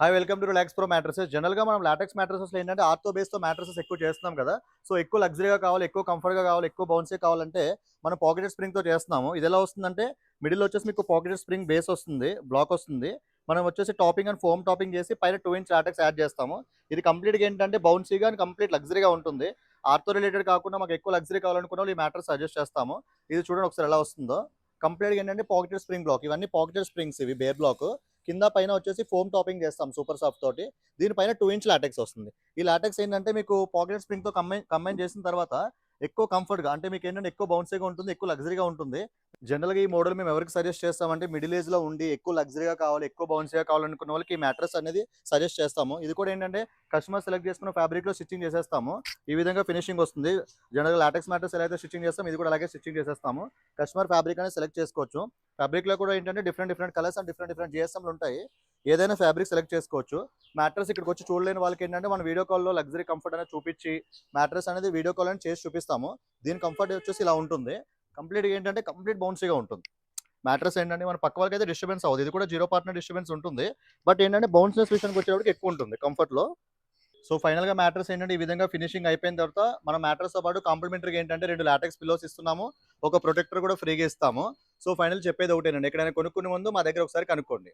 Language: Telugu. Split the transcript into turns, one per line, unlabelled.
Hi welcome to relax pro mattresses. జనరల్‌గా మనం లాటెక్స్ మ్యాట్రసెస్‌లో ఏంటంటే ఆర్థో బేస్‌తో మ్యాట్రసెస్ ఎక్కువ చేస్తున్నాం కదా! సో, ఎక్కువ లగ్జరీగా కావాలి, ఎక్కువ కంఫర్ట్‌గా కావాలి, ఎక్కువ బౌన్సీ కావాలంటే మనం పాకెటెడ్ స్ప్రింగ్‌తో చేస్తున్నాము. ఇదెలా వస్తుందంటే మిడిల్‌లో వచ్చేసి మీకు పాకెటెడ్ స్ప్రింగ్ బేస్ వస్తుంది, బ్లాక్ వస్తుంది. మనం వచ్చేసి టాపింగ్ అండ్ ఫోమ్ టాపింగ్ చేసి పైన 2 ఇంచ్ లాటెక్స్ యాడ్ చేస్తాము. ఇది కంప్లీట్‌గా ఏంటంటే బౌన్సీగా అండ్ కంప్లీట్ లగ్జరీగా ఉంటుంది. ఆర్థో రిలేటెడ్ కాకుండా మాకు ఎక్కువ లగ్జరీ కావాలనుకున్న వాళ్ళు ఈ మ్యాట్రెస్ సజెస్ట్ చేస్తాము. ఇది చూడండి ఒకసారి ఎలా వస్తుందో. కంప్లీట్‌గా ఏంటంటే పాకెటెడ్ స్ప్రింగ్ బ్లాక్. ఇవన్నీ పాకెటెడ్ స్ప్రింగ్స్ ఇవి బేర్ బ్లాక్. కింద పైన వచ్చేసి ఫోమ్ టాపింగ్ చేస్తాం సూపర్ సాఫ్ట్ తోటి. దీనిపైన 2 ఇంచ్ లాటెక్స్ వస్తుంది. ఈ లాటెక్స్ ఏంటంటే మీకు పాకెట్ స్ప్రింగ్‌తో కంబైన్ చేసిన తర్వాత ఎక్కువ కంఫర్ట్‌గా అంటే మీకేంటంటే ఎక్కువ బౌన్సీగా ఉంటుంది. ఎక్కువ లగ్జరీగా ఉంటుంది. జనరల్‌గా ఈ మోడల్ మేము ఎవరికి సజెస్ట్ చేస్తామంటే మిడిల్ ఏజ్‌లో ఉండి ఎక్కువ లగ్జరీగా కావాలి, ఎక్కువ బౌన్సీగా కావాలనుకున్న వాళ్ళకి ఈ మ్యాట్రెస్ అనేది సజెస్ట్ చేస్తాము. ఇది కూడా ఏంటంటే కస్టమర్ సెలెక్ట్ చేసుకున్న ఫ్యాబ్రిక్‌లో స్టిచ్చింగ్ చేసేస్తాము. ఈ విధంగా ఫినిషింగ్ వస్తుంది. జనరల్‌గా లాటెక్స్ మ్యాట్రెస్ ఎలా అయితే స్టిచ్చింగ్ చేస్తామో ఇది కూడా అలాగే స్టిచ్చింగ్ చేసేస్తాము. కస్టమర్ ఫ్యాబ్రిక్ అనేది సెలెక్ట్ చేసుకోవచ్చు. ఫ్యాబ్రిక్‌లో కూడా ఏంటంటే different different colours and different different జీఎస్ఎంలు ఉంటాయి. ఏదైనా ఫ్యాబ్రిక్ సెలెక్ట్ చేసుకోవచ్చు. మ్యాట్రెస్ ఇక్కడికొచ్చి చూడలేని వాళ్ళకేంటంటే మనం వీడియో కాల్‌లో లగ్జరీ కంఫర్ట్ అనేది చూపిచ్చి, మ్యాట్రెస్ అనేది వీడియో కాల్ అని చేసి చూపిస్తాము. దీని కంఫర్ట్ వచ్చేసి ఇలా ఉంటుంది. కంప్లీట్‌గా ఏంటంటే కంప్లీట్ బౌన్సీగా ఉంటుంది. మ్యాట్రెస్ ఏంటంటే మన పక్క వాళ్ళకైతే డిస్టర్బెన్స్ అవ్వదు. ఇది కూడా జీరో పార్ట్నర్ డిస్టర్బెన్స్ ఉంటుంది. బట్ ఏంటంటే బౌన్స్‌నెస్ విషయానికి వచ్చేటప్పటికి ఎక్కువ ఉంటుంది కంఫర్ట్‌లో. సో, ఫైనల్‌గా మ్యాట్రెస్ ఏంటంటే ఈ విధంగా ఫినిషింగ్ అయిపోయిన తర్వాత మనం మ్యాట్రెస్‌తో పాటు కాంప్లిమెంటరీగా ఏంటంటే 2 లాటెక్స్ పిల్లోస్ ఇస్తున్నాము. ఒక ప్రొటెక్టర్ కూడా ఫ్రీగా ఇస్తాము. సో, ఫైనల్ చెప్పేది ఒకటేనండి. ఎక్కడైనా కొనుక్కునే ముందు మా దగ్గర ఒకసారి కనుక్కోండి.